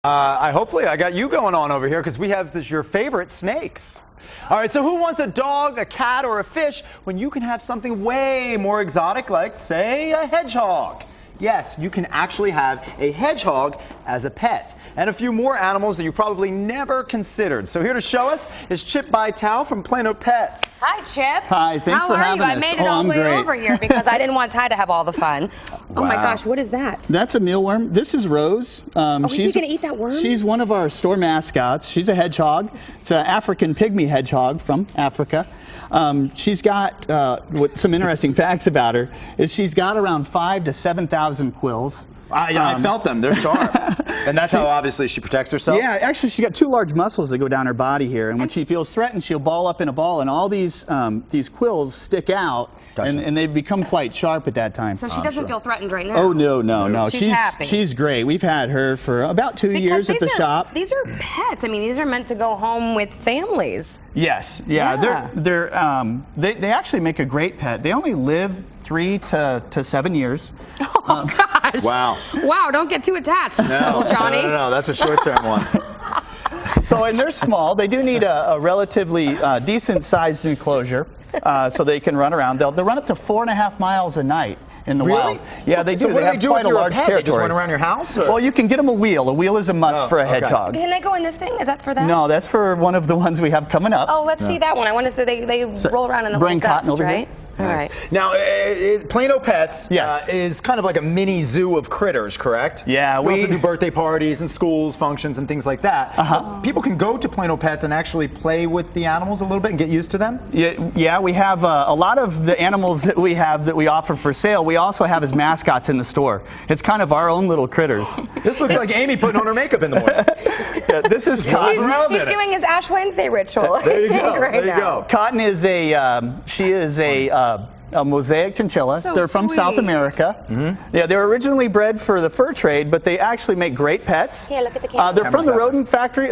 Hopefully I got you going on over here because we have your favorite snakes. All right, so who wants a dog, a cat, or a fish when you can have something way more exotic like, say, a hedgehog? Yes, you can actually have a hedgehog as a pet. And a few more animals that you probably never considered. So here to show us is Chip Bytow from Plano Pets. Hi, Chip. Hi, thanks for having us. How are you? I made it all the way over here because I didn't want Ty to have all the fun. Oh my gosh, what is that? That's a mealworm. This is Rose. She's going to eat that worm? She's one of our store mascots. She's a hedgehog. It's an African pygmy hedgehog from Africa. She's got, some interesting facts about her, is she's got around 5,000 to 7,000 quills. I felt them. They're sharp. And that's how obviously she protects herself? Yeah, actually she's got two large muscles that go down her body here. And when she feels threatened, she'll ball up in a ball, and all these quills stick out. Gotcha. And they become quite sharp at that time. So she doesn't feel threatened right now? Oh, no. She's happy. She's great. We've had her for about 2 years at the shop. These are pets. I mean, these are meant to go home with families. Yes, yeah. They actually make a great pet. They only live 3 to 7 years. Oh, gosh. Wow. Wow, don't get too attached, little Johnny. No, that's a short-term one. So, and they're small. They do need a relatively decent-sized enclosure so they can run around. They'll run up to 4.5 miles a night in the wild. Yeah, they do. So what they have quite a large territory. They just run around your house? Or? Well, you can get them a wheel. A wheel is a must for a hedgehog. Can they go in this thing? Is that for that? No, that's for one of the ones we have coming up. Oh, let's see that one. I want to say they roll around in the bring Cotton over right? Here. All right. Now, Plano Pets is kind of like a mini zoo of critters, correct? Yeah, we also do birthday parties and schools, functions, and things like that. People can go to Plano Pets and actually play with the animals a little bit and get used to them? Yeah, we have a lot of the animals that we have that we offer for sale. We also have as mascots in the store. It's kind of our own little critters. This looks like Amy putting on her makeup in the morning. Yeah, this is Cotton. He's doing his Ash Wednesday ritual. There you go. There you go. Cotton is a mosaic chinchilla. So they're from sweet. South America. Yeah, they were originally bred for the fur trade, but they actually make great pets. Here, look at the camera. They're from the rodent factory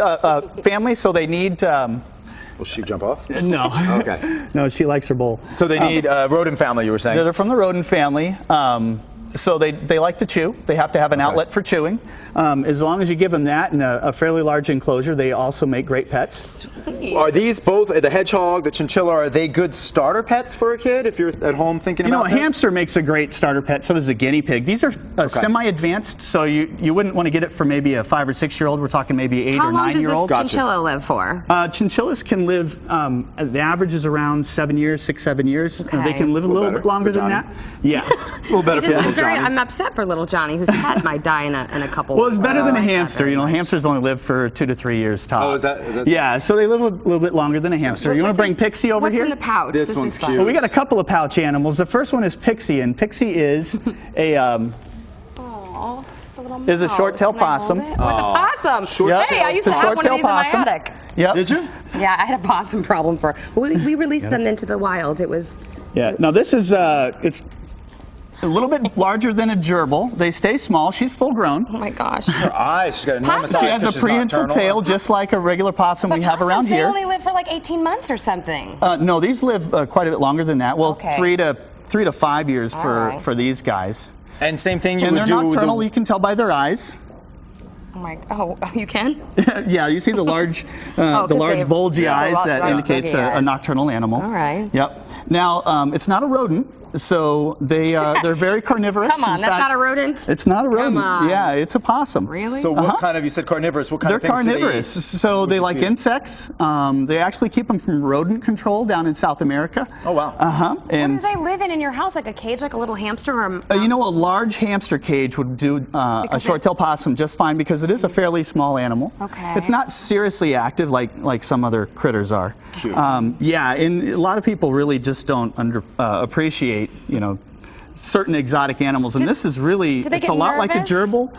family, so they need. Will she jump off? No. Okay. No, she likes her bowl. So they need rodent family, you were saying? They're from the rodent family. So they like to chew. They have to have an outlet for chewing. As long as you give them that and a fairly large enclosure, they also make great pets. Sweet. Are these both, the hedgehog, the chinchilla, are they good starter pets for a kid if you're at home thinking about this? You know, a hamster makes a great starter pet, so does a guinea pig. These are semi-advanced, so you wouldn't want to get it for maybe a 5 or 6 year old. We're talking maybe 8 or 9 year old. How long does a chinchilla live for? Chinchillas can live, the average is around 7 years, 6, 7 years. Okay. They can live a little bit longer than that. Yeah. A little better for little Johnny. I'm upset for little Johnny, whose pet might die in a couple Well, it's better than a hamster. You know, hamsters only live for 2 to 3 years tops. Oh, is that yeah, so they live a little bit longer than a hamster. You want to bring Pixie over here? What's in the pouch? This one's cute. Well, we got a couple of pouch animals. The first one is Pixie, and Pixie is a short-tailed possum. With a possum. Hey, I used to have one of these in my attic. Yep. Did you? Yeah, I had a possum problem for. We released them into the wild. It was. Yeah. Now this is it's a little bit larger than a gerbil. They stay small. She's full grown. Oh my gosh. Her eyes. She's got enormous eyes. She has a prehensile tail, just like a regular possum we have around here. They only live for like 18 months or something. No, these live quite a bit longer than that. Well, 3 to 5 years for these guys. And same thing you would do. And they're nocturnal. You can tell by their eyes. Oh, you can? Yeah, you see the large, bulgy eyes that indicates a nocturnal animal. All right. Yep. Now, it's not a rodent, so they're very carnivorous. Come on, that's not a rodent? It's not a rodent. Come on. Yeah, it's a possum. Really? So what kind of, you said carnivorous, what kind of things do they eat? They're carnivorous, so they like insects. They actually keep them from rodent control down in South America. Oh, wow. And what do they live in your house, like a cage, like a little hamster? Or you know, a large hamster cage would do a short-tailed possum just fine because it is a fairly small animal. Okay. It's not seriously active like some other critters are. Cute. Yeah, and a lot of people really just don't appreciate, you know, certain exotic animals, and this is really, it's a lot like a gerbil,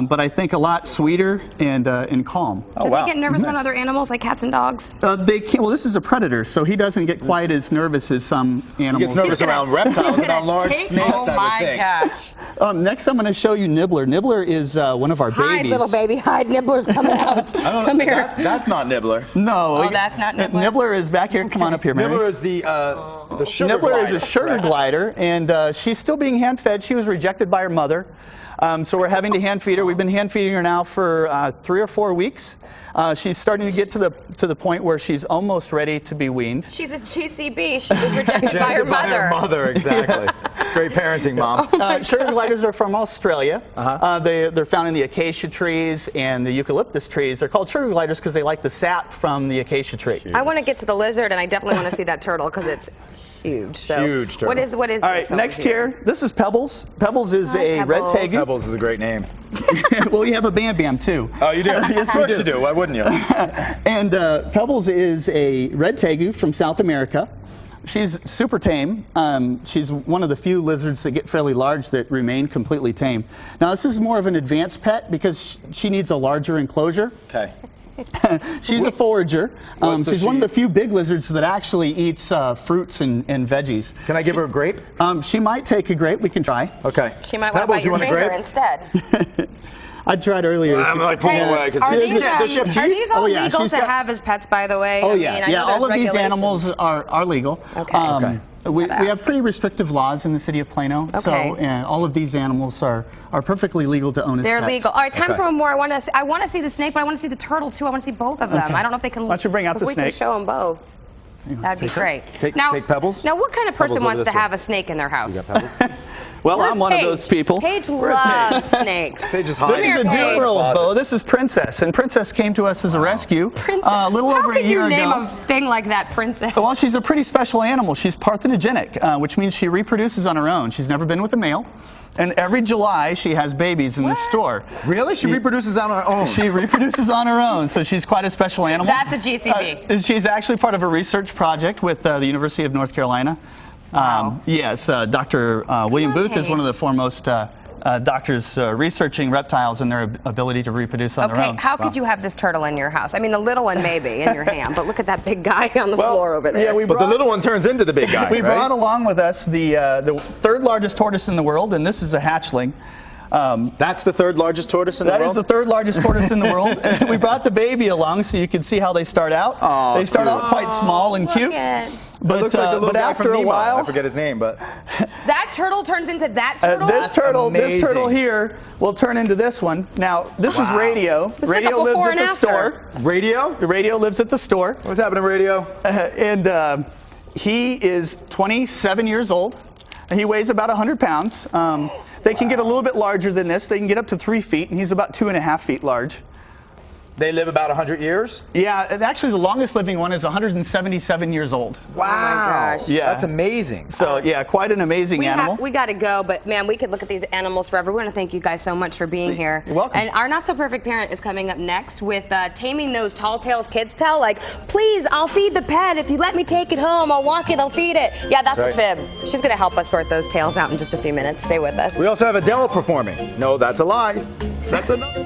but I think a lot sweeter and calm. Do they get nervous when other animals, like cats and dogs? They can't. Well, this is a predator, so he doesn't get quite as nervous as some animals. He gets nervous around reptiles and around large snakes, oh my gosh. Next, I'm going to show you Nibbler. Nibbler is one of our babies. Hide, little baby, hide. Nibbler's coming out. Come here. That's not Nibbler. No. Oh, that's not Nibbler? Nibbler is back here. Come on up here, Mary. Nibbler is the sugar glider. Nibbler is a sugar glider, and she's still being hand-fed. She was rejected by her mother. So we're having to hand feed her. We've been hand feeding her now for 3 or 4 weeks. She's starting to get to the point where she's almost ready to be weaned. She's a GCB. She was rejected by her mother. By her mother, exactly. Great parenting, Mom. Sugar gliders are from Australia. They're found in the acacia trees and the eucalyptus trees. They're called sugar gliders because they like the sap from the acacia tree. I want to get to the lizard, and I definitely want to see that turtle because it's huge. So huge turtle. What is All right, next here, this is Pebbles. Pebbles is a red tegu. Pebbles is a great name. Well, we have a Bam Bam too. Oh, you do? Yes, of course you do. Why wouldn't you? And Pebbles is a red tegu from South America. She's super tame. She's one of the few lizards that get fairly large that remain completely tame. Now, this is more of an advanced pet because she needs a larger enclosure. Okay. She's a forager. She's one of the few big lizards that actually eats fruits and veggies. Can I give her a grape? She might take a grape. We can try. Okay. She might want to bite your finger instead. I tried earlier. I'm like pulling away. Are these all legal to got, have as pets, by the way? Oh, I yeah. mean, I know all of these regulations. animals are legal. Okay. We have pretty restrictive laws in the city of Plano, so all of these animals are perfectly legal to own as They're pets. legal. All right, time for more. I want to see the snake, but I want to see the turtle too. I want to see both of them. I don't know if they can. Why don't you bring out the we snake? can show them both. That'd be great. Take Pebbles. Now, what kind of person Pebbles wants to have a snake in their house? You got Pebbles? Well, I'm one of those people. Paige loves snakes. Paige is hot. This is a Dumerils, Bo. This is Princess, and Princess came to us as a rescue a little over a year ago. How could you name a thing like that, Princess? Well, she's a pretty special animal. She's parthenogenic, which means she reproduces on her own. She's never been with a male. And every July, she has babies in the store. Really? She reproduces on her own? She reproduces on her own, so she's quite a special animal. That's a GCB. She's actually part of a research project with the University of North Carolina. Wow. Yes, Dr. William Booth is one of the foremost doctors researching reptiles and their ability to reproduce on their own. Okay, how could you have this turtle in your house? I mean, the little one maybe in your hand, but look at that big guy on the floor over there. Yeah, but the little one turns into the big guy, We brought along with us the third largest tortoise in the world, and this is a hatchling. That's the third largest tortoise in the world? That is the third largest tortoise in the world. We brought the baby along so you can see how they start out. Oh, they start out quite small and cute. But looks like the little guy after from a Nemo. while, I forget his name, but that turtle turns into that turtle. This turtle here will turn into this one. Now, this is Radio. Radio lives at the store. Radio lives at the store. What's happening, Radio? And he is 27 years old. He weighs about 100 pounds. They can get a little bit larger than this. They can get up to 3 feet, and he's about 2.5 feet large. They live about 100 years? Yeah, and actually the longest living one is 177 years old. Wow. Oh my gosh. Yeah. That's amazing. So, yeah, quite an amazing animal. We got to go, but man, we could look at these animals forever. We want to thank you guys so much for being here. You're welcome. And our Not So Perfect Parent is coming up next with taming those tall tales kids tell. Like, please, I'll feed the pet. If you let me take it home, I'll walk it, I'll feed it. Yeah, that's a fib. She's going to help us sort those tales out in just a few minutes. Stay with us. We also have Adele performing. No, that's a lie. That's another.